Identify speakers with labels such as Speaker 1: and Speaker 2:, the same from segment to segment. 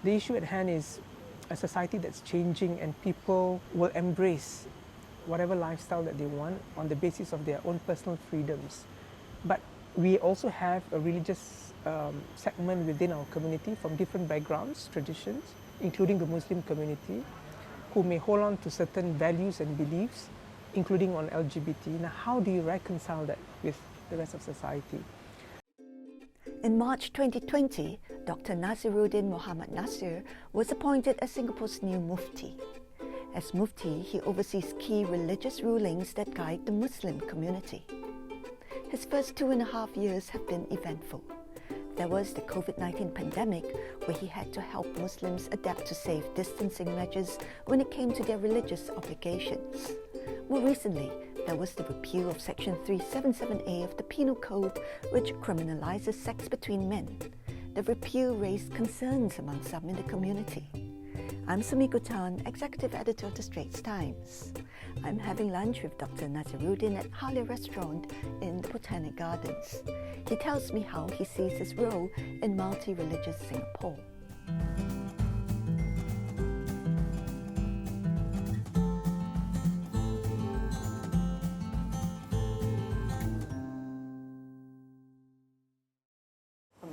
Speaker 1: The issue at hand is a society that's changing, and people will embrace whatever lifestyle that they want on the basis of their own personal freedoms. But we also have a religious segment within our community from different backgrounds, traditions, including the Muslim community, who may hold on to certain values and beliefs, including on LGBT. Now, how do you reconcile that with the rest of society?
Speaker 2: In March 2020, Dr. Nazirudin Mohd Nasir was appointed as Singapore's new Mufti. As Mufti, he oversees key religious rulings that guide the Muslim community. His first 2.5 years have been eventful. There was the COVID-19 pandemic, where he had to help Muslims adapt to safe distancing measures when it came to their religious obligations. More recently, there was the repeal of Section 377A of the Penal Code, which criminalizes sex between men. The repeal raised concerns among some in the community. I'm Sumiko, Executive Editor of the Straits Times. I'm having lunch with Dr. Nazirudin at Halia Restaurant in the Botanic Gardens. He tells me how he sees his role in multi-religious Singapore.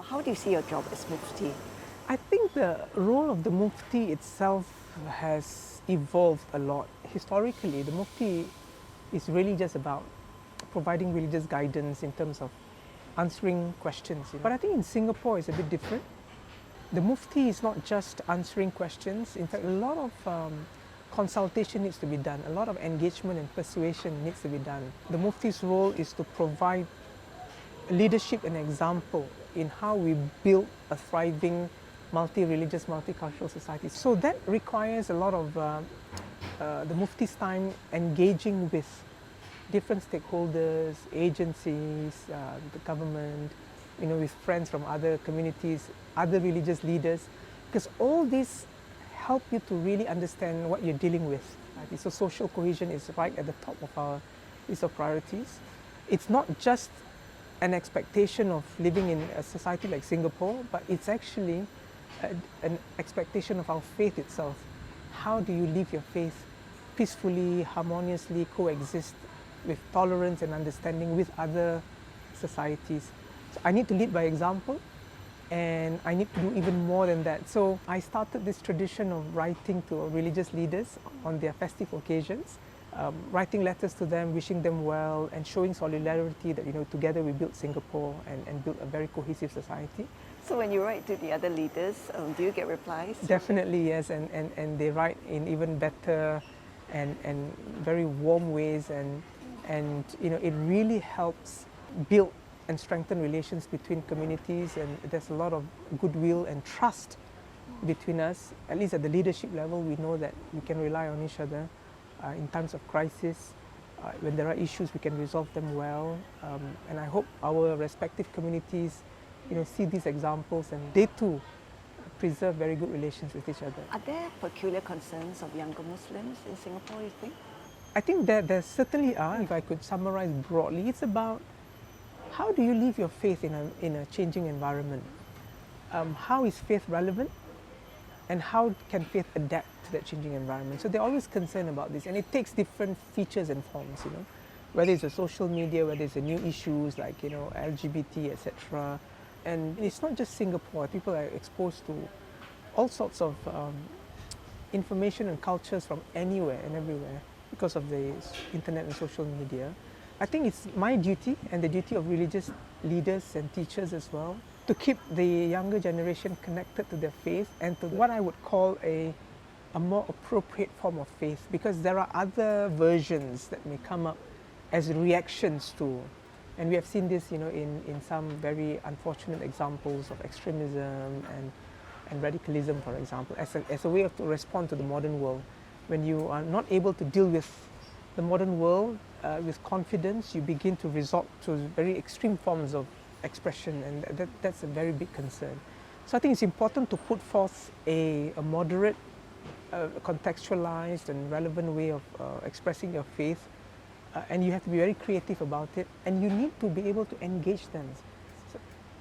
Speaker 2: How do you see your job as Mufti?
Speaker 1: I think the role of the Mufti itself has evolved a lot. Historically, the Mufti is really just about providing religious guidance in terms of answering questions. But I think in Singapore it's a bit different. The Mufti is not just answering questions. In fact, a lot of consultation needs to be done. A lot of engagement and persuasion needs to be done. The Mufti's role is to provide leadership and example in how we build a thriving multi-religious, multicultural society. So that requires a lot of the Mufti's time engaging with different stakeholders, agencies, the government, with friends from other communities, other religious leaders, because all these help you to really understand what you're dealing with. Right? So social cohesion is right at the top of our list of priorities. It's not just an expectation of living in a society like Singapore, but it's actually an expectation of our faith itself. How do you live your faith peacefully, harmoniously, coexist with tolerance and understanding with other societies? So I need to lead by example, and I need to do even more than that. So I started this tradition of writing to religious leaders on their festive occasions, writing letters to them, wishing them well, and showing solidarity that together we built Singapore and built a very cohesive society.
Speaker 2: So when you write to the other leaders, do you get replies?
Speaker 1: Definitely, yes, and they write in even better and very warm ways, and it really helps build and strengthen relations between communities, and there's a lot of goodwill and trust between us. At least at the leadership level, we know that we can rely on each other in times of crisis. When there are issues, we can resolve them well, and I hope our respective communities see these examples, and they too preserve very good relations with each other.
Speaker 2: Are there peculiar concerns of younger Muslims in Singapore, you think?
Speaker 1: I think that there certainly are. If I could summarize broadly, it's about how do you live your faith in a changing environment? How is faith relevant? And how can faith adapt to that changing environment? So they're always concerned about this, and it takes different features and forms, whether it's a social media, whether it's a new issues like LGBT, etc. And it's not just Singapore. People are exposed to all sorts of information and cultures from anywhere and everywhere because of the internet and social media. I think it's my duty and the duty of religious leaders and teachers as well to keep the younger generation connected to their faith and to what I would call a more appropriate form of faith, because there are other versions that may come up as reactions to, and we have seen this in some very unfortunate examples of extremism and radicalism, for example, as a way to respond to the modern world. When you are not able to deal with the modern world with confidence, you begin to resort to very extreme forms of expression, and that's a very big concern. So I think it's important to put forth a moderate, contextualized and relevant way of expressing your faith, and you have to be very creative about it, and you need to be able to engage them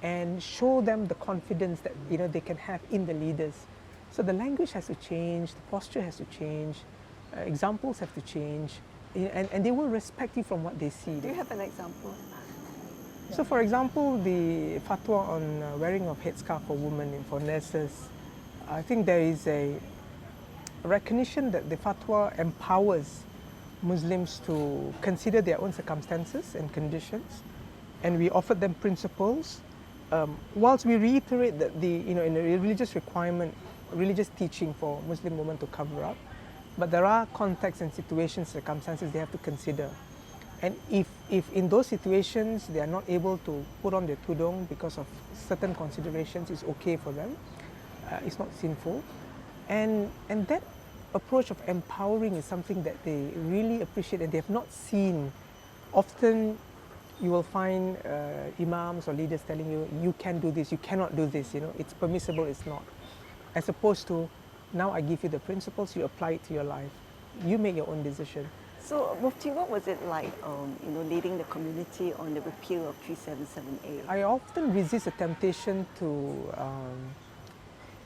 Speaker 1: and show them the confidence that they can have in the leaders, So the language has to change, the posture has to change, examples have to change, and they will respect you from what they see.
Speaker 2: Do you have an example?
Speaker 1: So for example, the fatwa on wearing of headscarf for women and for nurses, I think there is a recognition that the fatwa empowers Muslims to consider their own circumstances and conditions, and we offered them principles. Whilst we reiterate that in a religious requirement, religious teaching for Muslim women to cover up, but there are contexts and situations, circumstances they have to consider. And if in those situations they are not able to put on their tudung because of certain considerations, it's okay for them. It's not sinful. And that approach of empowering is something that they really appreciate and they have not seen. Often you will find imams or leaders telling you, you can do this, you cannot do this, it's permissible, it's not. As opposed to, now I give you the principles, you apply it to your life. You make your own decision.
Speaker 2: So, Mufti, what was it like, leading the community on the repeal of 377A?
Speaker 1: I often resist the temptation to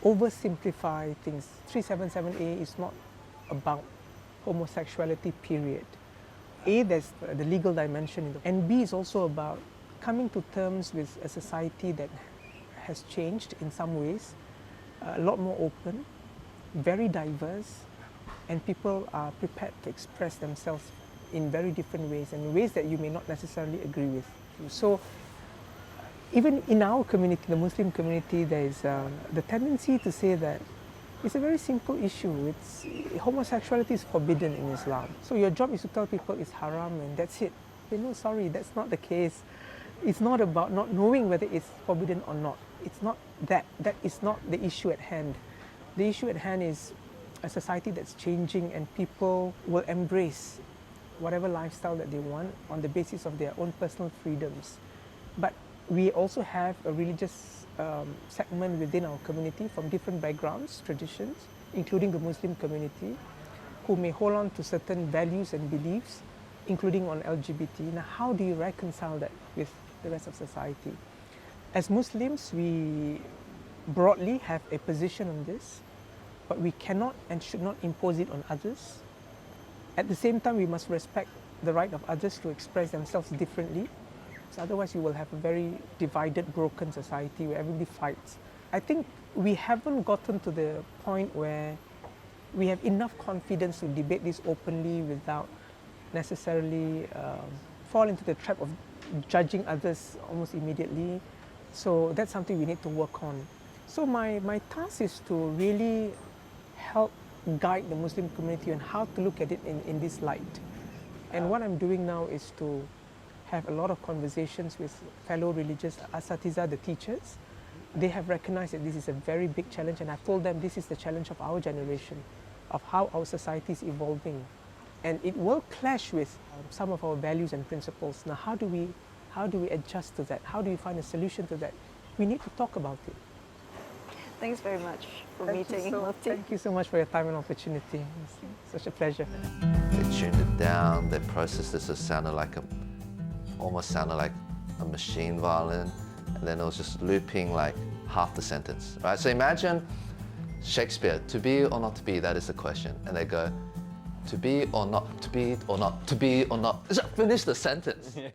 Speaker 1: oversimplify things. 377A is not about homosexuality, period. A, there's the legal dimension, and B is also about coming to terms with a society that has changed in some ways, a lot more open, very diverse, and people are prepared to express themselves in very different ways and ways that you may not necessarily agree with. So even in our community, the Muslim community, there is the tendency to say that it's a very simple issue. Homosexuality is forbidden in Islam. So your job is to tell people it's haram and that's it. No, sorry, that's not the case. It's not about not knowing whether it's forbidden or not. It's not that. That is not the issue at hand. The issue at hand is a society that's changing and people will embrace whatever lifestyle that they want on the basis of their own personal freedoms. But we also have a religious segment within our community from different backgrounds, traditions, including the Muslim community, who may hold on to certain values and beliefs, including on LGBT. Now, how do you reconcile that with the rest of society? As Muslims, we broadly have a position on this, but we cannot and should not impose it on others. At the same time, we must respect the right of others to express themselves differently. So otherwise, you will have a very divided, broken society where everybody fights. I think we haven't gotten to the point where we have enough confidence to debate this openly without necessarily fall into the trap of judging others almost immediately. So that's something we need to work on. So my task is to really help guide the Muslim community on how to look at it in this light. And what I'm doing now is to have a lot of conversations with fellow religious asatiza, the teachers. They have recognized that this is a very big challenge, and I've told them this is the challenge of our generation, of how our society is evolving. And it will clash with some of our values and principles. Now, how do we adjust to that? How do we find a solution to that? We need to talk about it.
Speaker 2: Thanks very much for meeting, Mufti.
Speaker 1: Thank you so much for your time and opportunity. It's such a pleasure.
Speaker 3: They tuned it down, they processed this, it almost sounded like a machine violin, and then it was just looping like half the sentence, right? So imagine Shakespeare, to be or not to be, that is the question. And they go, to be or not, to be or not, to be or not. Just finish the sentence. Yeah.